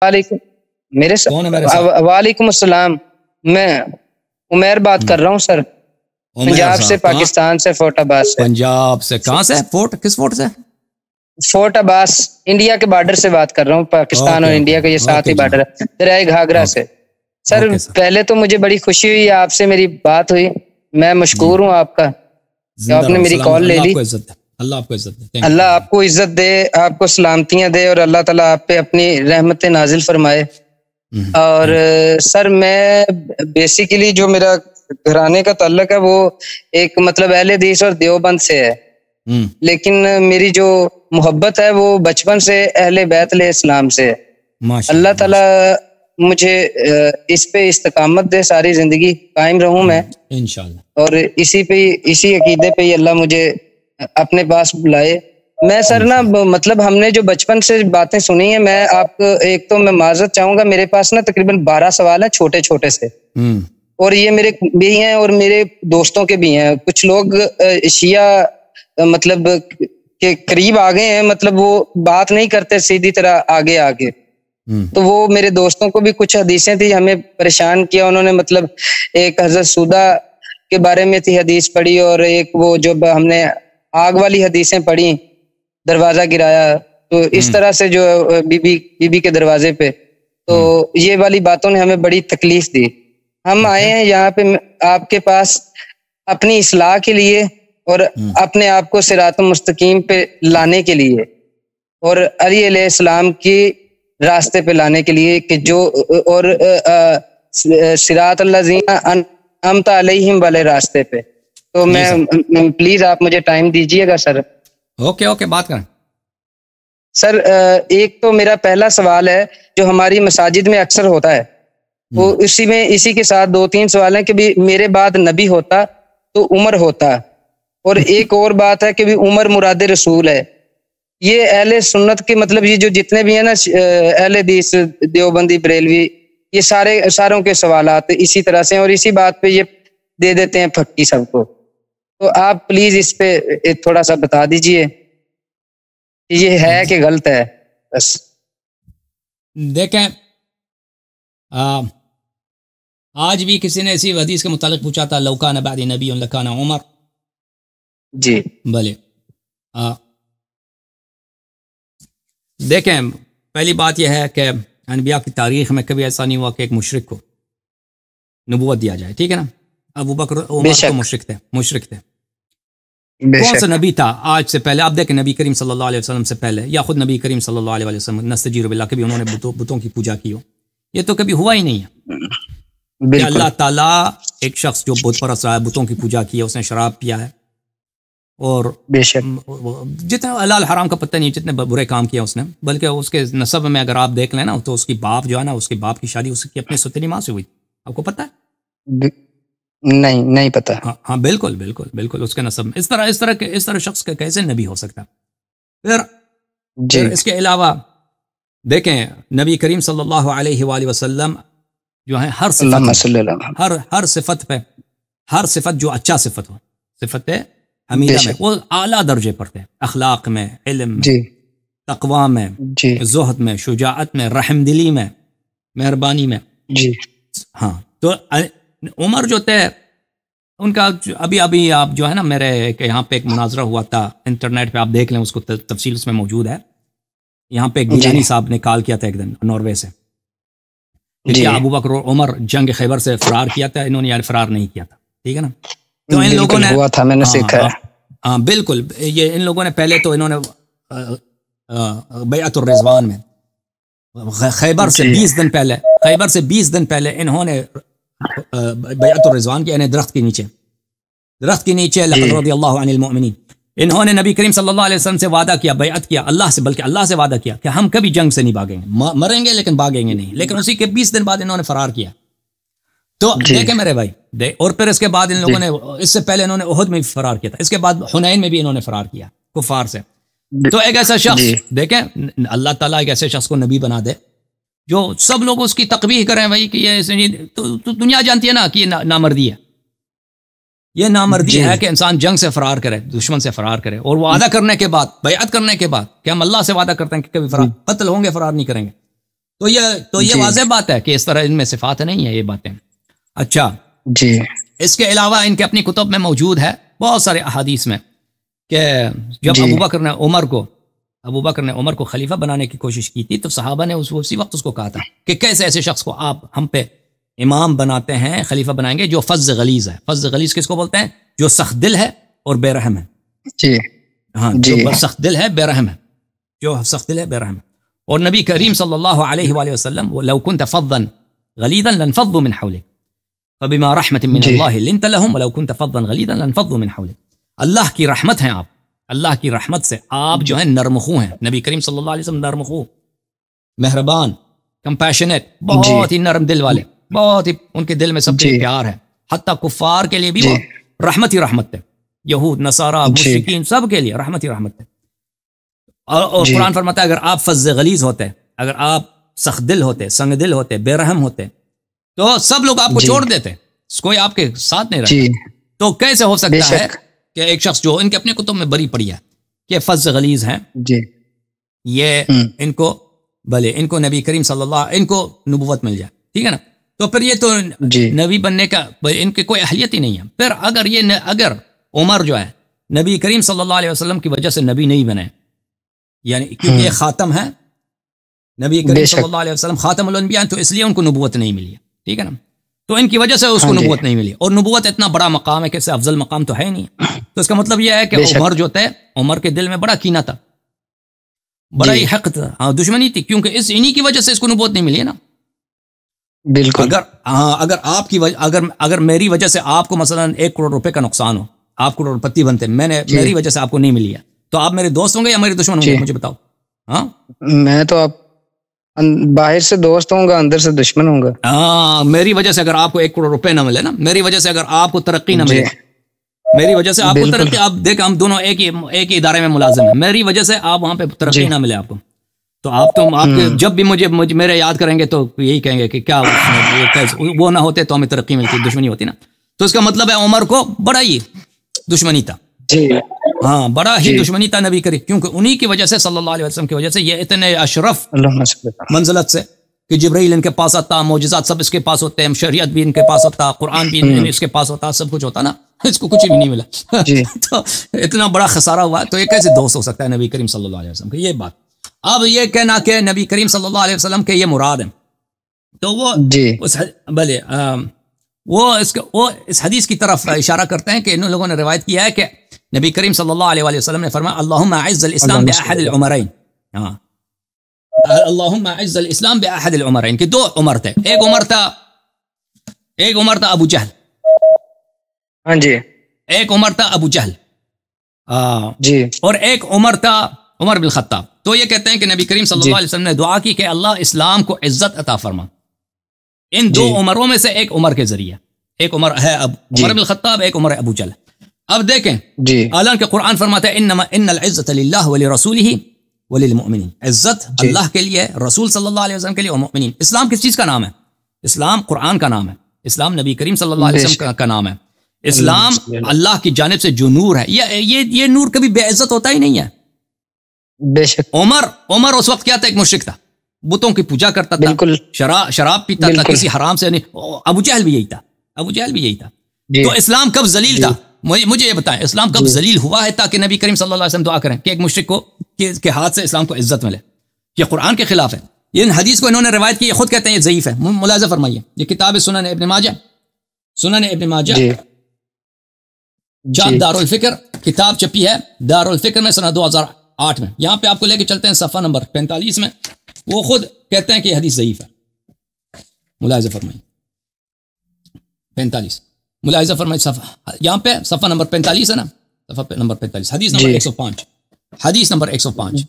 وعلیکم میرے کون ہے میرے ساتھ؟ وعلیکم السلام، میں عمیر بات کر رہا ہوں سر، پنجاب سے، پاکستان سے، فورٹ عباس سے۔ پنجاب سے کہاں سے؟ فورٹ کس فورٹ سے؟ فورٹ عباس، انڈیا کے بارڈر سے بات کر رہا ہوں، پاکستان اور انڈیا کا یہ ساتھ ہی بارڈر ہے، دریائے گھاگرا سے۔ سر پہلے تو مجھے بڑی خوشی ہوئی آپ سے میری بات ہوئی، میں مشکور ہوں آپ کا کہ آپ نے میری کال لے لی۔ اللہ آپ کو عزت دے، اللہ آپ کو عزت دے، آپ کو سلامتیاں دے، اور اللہ تعالیٰ آپ پہ اپنی رحمت نازل فرمائے۔ اور سر میں بیسیکلی جو میرا گھرانے کا تعلق ہے وہ ایک مطلب اہل حدیث اور دیوبند سے ہے، لیکن میری جو محبت ہے وہ بچپن سے اہل بیت علیہ السلام سے ہے۔ اللہ تعالیٰ مجھے اس پہ استقامت دے، ساری زندگی قائم رہوں میں انشاءاللہ، اور اسی عقیدے پہ ہی اللہ مجھے اپنے پاس بلائے۔ میں سر نا مطلب ہم نے جو بچپن سے باتیں سنی ہیں، میں آپ کو ایک تو میں معذرت چاہوں گا، میرے پاس نا تقریباً 12 سوال ہیں چھوٹے چھوٹے سے، اور یہ میرے بھی ہیں اور میرے دوستوں کے بھی ہیں۔ کچھ لوگ شیعہ مطلب کے قریب آ گئے ہیں، مطلب وہ بات نہیں کرتے سیدھی طرح آگے آگے، تو وہ میرے دوستوں کو بھی کچھ حدیثیں تھی، ہمیں پریشان کیا انہوں نے، مطلب ایک حضرت سودہ کے بارے میں تھی حدیث پڑھی، اور ایک وہ جو ہم نے آگ والی حدیثیں پڑھی، دروازہ گرایا، تو اس طرح سے جو بی بی کے دروازے پہ، تو یہ والی باتوں نے ہمیں بڑی تکلیف دی۔ ہم آئے ہیں یہاں پہ آپ کے پاس اپنی اصلاح کے لیے اور اپنے آپ کو صراط مستقیم پہ لانے کے لیے، اور علی علیہ السلام کی راستے پہ لانے کے لیے، کہ جو اور صراط الذین انعمت علیہم والے راستے پہ۔ تو میں پلیز آپ مجھے ٹائم دیجیے گا سر۔ اوکے بات کریں سر۔ ایک تو میرا پہلا سوال ہے جو ہماری مساجد میں اکثر ہوتا ہے، وہ اسی کے ساتھ 2-3 سوال ہیں کہ بھی میرے بعد نبی ہوتا تو عمر ہوتا، اور ایک اور بات ہے کہ بھی عمر مراد رسول ہے۔ یہ اہل سنت کے مطلب یہ جو جتنے بھی ہیں نا اہل حدیث دیوبندی بریلوی، یہ ساروں کے سوالات اسی طرح سے ہیں، اور اسی بات پہ یہ دے دیتے ہیں پھکی سب کو۔ تو آپ پلیز اس پہ تھوڑا سا بتا دیجئے کہ یہ ہے کہ غلط ہے۔ بس دیکھیں، آج بھی کسی نے اسی حدیث کے متعلق پوچھا تھا، لو کان بعد نبی لکان عمر۔ جی بھلے دیکھیں، پہلی بات یہ ہے کہ انبیاء کی تاریخ میں کبھی ایسا نہیں ہوا کہ ایک مشرک کو نبوت دیا جائے، ٹھیک ہے نا؟ ابو بکر عمر تو مشرک تھے۔ کون سا نبی تھا آج سے پہلے؟ آپ دیکھیں نبی کریم صلی اللہ علیہ وسلم سے پہلے، یا خود نبی کریم صلی اللہ علیہ وسلم نستجیر باللہ، کبھی انہوں نے بتوں کی پوجا کی ہو؟ یہ تو کبھی ہوا ہی نہیں ہے کہ اللہ تعالیٰ ایک شخص جو بت پرست رہا ہے، بتوں کی پوجا کی ہے، اس نے شراب پیا ہے، اور جتنے حلال حرام کا پتہ نہیں جتنے برے کام کیا اس نے، بلکہ اس کے نسب میں اگر آپ دیکھ لیں نا، تو اس کی باپ جو ہے نا، اس کے باپ کی شادی اس کی اپنے ستنی ماں سے ہوئی، آپ کو پتہ ہے؟ نہیں پتہ۔ ہاں بالکل اس کے نسب میں اس طرح شخص کا کیسے نبی ہو سکتا؟ پھر اس کے علاوہ دیکھیں، نبی کریم صلی اللہ علیہ وآلہ وسلم جو ہے ہر صفت پہ، ہر صفت جو اچھا صفت ہو، صفت حمیدہ میں، وہ اعلیٰ درجے پر تھے، اخلاق میں، علم میں، تقوی میں، زہد میں، شجاعت میں، رحم دلی میں، مہربانی میں۔ ہاں، تو عمر جو تھے ان کا ابھی آپ جو ہے نا، میرے یہاں پہ ایک مناظرہ ہوا تھا، انٹرنیٹ پہ آپ دیکھ لیں اس کو، تفصیل اس میں موجود ہے۔ یہاں پہ ایک گیلانی صاحب نے کال کیا تھا ایک دن ناروے سے، کیا ابو بکر اور عمر جنگ خیبر سے فرار کیا تھا؟ انہوں نے یار فرار نہیں کیا تھا، ٹھیک ہے نا؟ تو ان لوگوں نے ہوا تھا، میں نے سیکھا ہے۔ ہاں بالکل، یہ ان لوگوں نے پہلے تو انہوں نے بیعت الرضوان میں خیبر سے 20 دن پہلے انہوں نے بیعت الرضوان کی، یعنی درخت کے نیچے لقد رضی اللہ عن المؤمنین، انہوں نے نبی کریم صلی اللہ علیہ وسلم سے وعدہ کیا، بیعت کیا اللہ سے، بلکہ اللہ سے وعدہ کیا کہ ہم کبھی جنگ سے نہیں بھاگیں گے، مریں گے لیکن بھاگیں گے نہیں، لیکن اسی کے 20 دن بعد انہوں نے فرار کیا۔ تو دیکھیں میرے بھائی، اور پھر اس کے بعد ان لوگوں نے، اس سے پہلے انہوں نے احد میں بھی فرار کیا تھا، اس کے بعد حنین میں بھی انہوں نے فرار کیا کفار سے۔ تو ایک ایسا شخص، دیکھیں اللہ تعالیٰ ایک ایسے شخص کو نبی بنا دے جو سب لوگ اس کی تقبیح کریں بھائی کہ یہ تو دنیا جانتی ہے نا کہ یہ نامردی ہے، یہ نامردی ہے کہ انسان جنگ سے فرار کرے، دشمن سے فرار کرے، اور وعدہ کرنے کے بعد، بیعت کرنے کے بعد کہ ہم اللہ سے وعدہ کرتے ہیں کہ کبھی قتل ہوں گے، فرار نہیں کریں گے، تو یہ واضح بات ہے کہ اس طرح ان میں صفات نہیں ہے یہ باتیں. اچھا جی. اس کے علاوہ ان کے اپنی کتب میں موجود ہے بہت سارے احادیث میں کہ جب ابو بکر نے عمر کو خلیفہ بنانے کی کوشش کی تھی تو صحابہ نے اسی وقت اس کو کہا تھا کہ کیسے ایسے شخص کو آپ ہم پہ امام بناتے ہیں، خلیفہ بنائیں گے جو فظ غلیظ ہے. فظ غلیظ کس کو بولتے ہیں؟ جو سخت دل ہے اور بے رحم ہے. جی ہاں، جو سخت دل ہے بے رحم ہے، جو سخت دل ہے بے رحم ہے. اور نبی کریم صلی اللہ علیہ وآلہ وسلم لو كنت فظا غلیظا لانفضوا من حولك فبما رحمة من اللہ لنت لهم ولو كنت فظا غلیظا لانفضوا من حولك. اللہ کی رحمت ہیں آپ، اللہ کی رحمت سے آپ جو ہیں نرم خو ہیں. نبی کریم صلی اللہ علیہ وسلم نرم خو، مہربان، کمپیشنیٹ، بہت ہی نرم دل والے، بہت ہی ان کے دل میں سب کے پیار ہے. حتیٰ کفار کے لیے بھی وہ رحمت ہی رحمت ہے، یہود نصارہ مشرکین سب کے لیے رحمت ہی رحمت ہے. اور قرآن فرماتا ہے اگر آپ فظ غلیظ ہوتے، اگر آپ سخت دل ہوتے، سنگ دل ہوتے، بے رحم ہوتے تو سب لوگ آپ کو چھوڑ دیتے، کوئی آپ کے ساتھ نہیں رہتا. تو کیسے ہو سکتا ہے کہ ایک شخص جو ان کے اپنے کتب میں بری پڑی ہے کہ فظ غلیظ ہیں، یہ ان کو نبی کریم صلی اللہ ان کو نبوت مل جائے، ٹھیک ہے نا؟ تو پھر یہ تو نبی بننے کا ان کی کوئی اہلیت ہی نہیں ہے. پھر اگر عمر جو ہے نبی کریم صلی اللہ علیہ وسلم کی وجہ سے نبی نہیں بنے، یعنی کیونکہ یہ خاتم ہے، نبی کریم صلی اللہ علیہ وسلم خاتم الانبیاء، تو اس لیے ان کو نبوت نہیں ملی ہے، ٹھیک ہے نا؟ تو ان کی وجہ سے اس کو نبوت نہیں ملی. اور نبوت اتنا بڑا مقام ہے کہ اس سے افضل مقام تو ہے ہی نہیں. تو اس کا مطلب یہ ہے کہ عمر جو تھے، عمر کے دل میں بڑا کینہ تھا، بڑا ہی حق تھا، ہاں دشمنی تھی، کیونکہ انہی کی وجہ سے اس کو نبوت نہیں ملی ہے نا. بالکل. اگر آپ کی اگر میری وجہ سے آپ کو مثلا 1 کروڑ روپے کا نقصان ہو، آپ کروڑ پتی بنتے، میری وجہ سے آپ کو نہیں ملی ہے، تو آپ میرے دوست ہوں گے یا میرے دشمن ہوں گے؟ مجھے بتاؤ. ہاں میں تو آپ باہر سے دوست ہوں گا، اندر سے دشمن ہوں گا. ہاں، میری وجہ سے اگر آپ کو 1 کروڑ روپے نہ ملے نا، میری وجہ سے اگر آپ کو ترقی نہ ملے، میری وجہ سے آپ کو ترقی، آپ دیکھ ہم دونوں ایک ہی ادارے میں ملازم ہیں، میری وجہ سے آپ وہاں پہ ترقی نہ ملے آپ کو، تو آپ جب بھی مجھے میرے یاد کریں گے تو یہی کہیں گے کہ کیا وہ نہ ہوتے تو ہمیں ترقی ملتی، دشمنی ہوتی نا. تو اس کا مطلب ہے عمر کو بڑا ہی دشمنی تھا، ہاں بڑا ہی دشمنی تھا نبی کریم، کیونکہ انہی کی وجہ سے صلی اللہ علیہ وسلم کی وجہ سے یہ اتنے اشرف منزلت سے کہ جبرائیل ان کے پاس آتا، معجزات سب اس کے پاس ہوتے ہیں، شریعت بھی ان کے پاس ہوتا، قرآن بھی اس کے پاس ہوتا، سب کچھ ہوتا نا، اس کو کچھ بھی نہیں ملا. تو اتنا بڑا خسارہ ہوا، تو یہ کیسے دوست ہو سکتا ہے نبی کریم صلی اللہ علیہ وسلم کی؟ یہ بات. اب یہ کہنا کہ نبی کریم صلی اللہ علیہ وسلم کے یہ مراد ہے، تو وہ وہ اس حدیث کی طرف اشارہ کرتے ہیں کہ ان لوگوں نے روایت کیا ہے کہ نبی کریم صلی اللہ علیہ وآلہ وسلم نے فرمایا اللہم اعز الاسلام باحد العمرین. ہاں، اللہم اعز الاسلام باحد العمرین، کہ 2 عمر تھے، ایک عمر تھا ابو جہل، ہاں جی، ایک عمر تھا ابو جہل، جی، اور ایک عمر تھا عمر بن خطاب. تو یہ کہتے ہیں کہ نبی کریم صلی اللہ علیہ وسلم نے دعا کی کہ اللہ اسلام کو عزت عطا فرما ان 2 عمروں میں سے ایک عمر کے ذریعے. ایک عمر ہے عمر بن خطاب، ایک عمر ابو جہل. اب دیکھیں اعلان کہ قرآن فرماتا ہے ان العزت للہ ولرسولہ وللمؤمنین، عزت اللہ کے لیے، رسول صلی اللہ علیہ وسلم کے لیے اور مؤمنین. اسلام کس چیز کا نام ہے؟ اسلام قرآن کا نام ہے، اسلام نبی کریم صلی اللہ علیہ وسلم کا نام ہے. اسلام اللہ کی جانب سے جو نور ہے، یہ نور کبھی بے عزت ہوتا ہی نہیں ہے. بے شک. عمر اس وقت کیا تھا؟ ایک مشرک تھا، بتوں کی پوجا کرتا تھا، شراب پیتا تھا، کسی حرام سے نہیں. ابو جہل بھی یہی تھا. تو اسلام کب ذلیل تھا؟ مجھے یہ بتائیں، اسلام کب ذلیل ہوا ہے تاکہ نبی کریم صلی اللہ علیہ وسلم دعا کریں کہ ایک مشرک کو کے ہاتھ سے اسلام کو عزت ملے؟ یہ قرآن کے خلاف ہے. یہ حدیث کو انہوں نے روایت کی، یہ خود کہتے ہیں یہ ضعیف ہے. ملاحظہ فرمائیے، یہ کتاب سنن ابن ماجہ جام دار الفکر کتاب چھپی ہے دار الفکر میں سنہ 2008 میں. یہاں پہ آپ کو لے کے چلتے ہیں صفحہ نمبر 45 میں، وہ خود کہتے ہیں کہ یہ حدیث ضعیف ہے. ملاحظہ فرمائیے 45، ملاحظہ فرمائیے صفحہ، یہاں پہ صفحہ نمبر 45 ہے نا، صفحہ نمبر 45، حدیث نمبر 105، حدیث نمبر 105.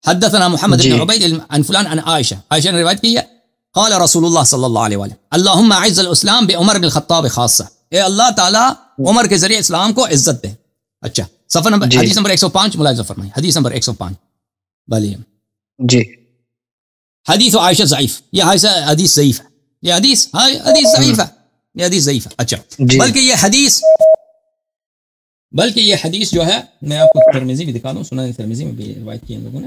حدثنا محمد بن عبید عن فلان عن عائشہ نے روایت کی ہے، قال رسول اللہ صلی اللہ علیہ وآلہ اللہم اعز الاسلام بعمر بن الخطاب خاصہ، اے اللہ تعالیٰ عمر کے ذریعے اسلام کو عزت دے. اچھا، صفحہ نمبر حدیث نمبر 105 ملاحظہ فرمائیے، حدیث نمبر 105. بھلی جی، حدیث عائشہ ضعیف، یہ حدیث ضعیف ہے، یہ حدیث ضعیف ہے، یہ حدیث ضعیف ہے. اچھا، بلکہ یہ حدیث جو ہے، میں آپ کو ترمذی بھی دکھا دوں، سنن ترمذی میں بھی روایت کی ان لوگوں نے.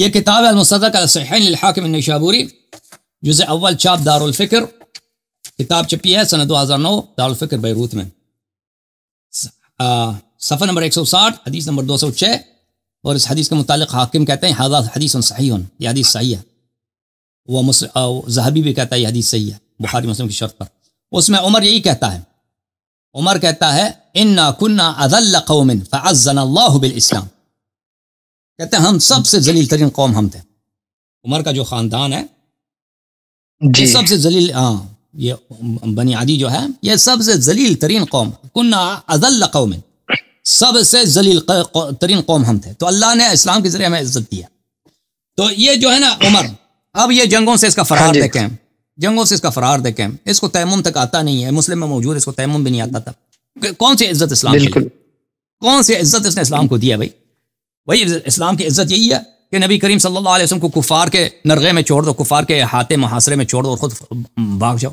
یہ کتاب ہے المستدرک علی الصحیحین للحاکم النیشابوری، جزء اول، چھاپ دارالفکر، کتاب چھپی ہے سنہ 2009 دارالفکر بیروت میں، صفحہ نمبر 160، حدیث نمبر 206، اور اس حدیث کے متعلق حاکم کہتے ہیں ھذا حدیث صحیح، یہ حدیث صحیح ہے، وہ ذہبی بھی کہتا ہے یہ حدیث صحیح ہے بخاری مسلم کی شرط پر۔ اس میں عمر یہی کہتا ہے، عمر کہتا ہے انا کنا اذل قوم فعزنا اللہ بالاسلام، کہتے ہیں ہم سب سے ذلیل ترین قوم ہم تھے۔ عمر کا جو خاندان ہے یہ سب سے ذلیل، یہ بنی عدی جو ہے یہ سب سے ذلیل ترین قوم، کنا اذل قوم، سب سے ذلیل ترین قوم ہم تھے، تو اللہ نے اسلام کے ذریعے ہمیں عزت دیا۔ تو یہ جو ہے نا عمر، اب یہ جنگوں سے اس کا فرار دیکھیں، جنگوں سے اس کا فرار دیکھیں، اس کو تیمم تک آتا نہیں ہے، مسلم میں موجود اس کو تیمم بھی نہیں آتا تھا۔ کون سی عزت اسلام کی، کون سی عزت اس نے اسلام کو دیا؟ بھائی اسلام کی عزت یہی ہے کہ نبی کریم صلی اللہ علیہ وسلم کو کفار کے نرغے میں چھوڑ دو، کفار کے احاطے محاصرے میں چھوڑ دو اور خود بھاگ جاؤ،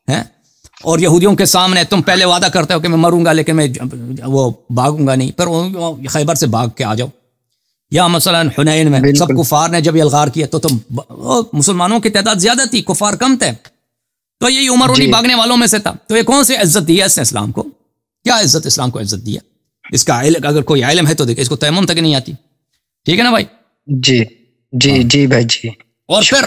ہیں؟ اور یہودیوں کے سامنے تم پہلے وعدہ کرتے ہو کہ میں مروں گا لیکن میں وہ بھاگوں گا نہیں، پر خیبر سے بھاگ کے آ جاؤ، یا مثلا حنین میں سب کفار نے جب الغار کیا تو تم، مسلمانوں کی تعداد زیادہ تھی، کفار کم تھے، تو یہی عمر انہیں بھاگنے والوں میں سے تھا۔ تو یہ کون سی عزت دی ہے اس نے اسلام کو؟ کیا عزت اسلام کو عزت دی ہے؟ اس کا علم اگر کوئی علم ہے تو دیکھ، اس کو تیمم تک نہیں آتی، ٹھیک ہے نا بھائی؟ جی جی جی بھائی جی۔ اور پھر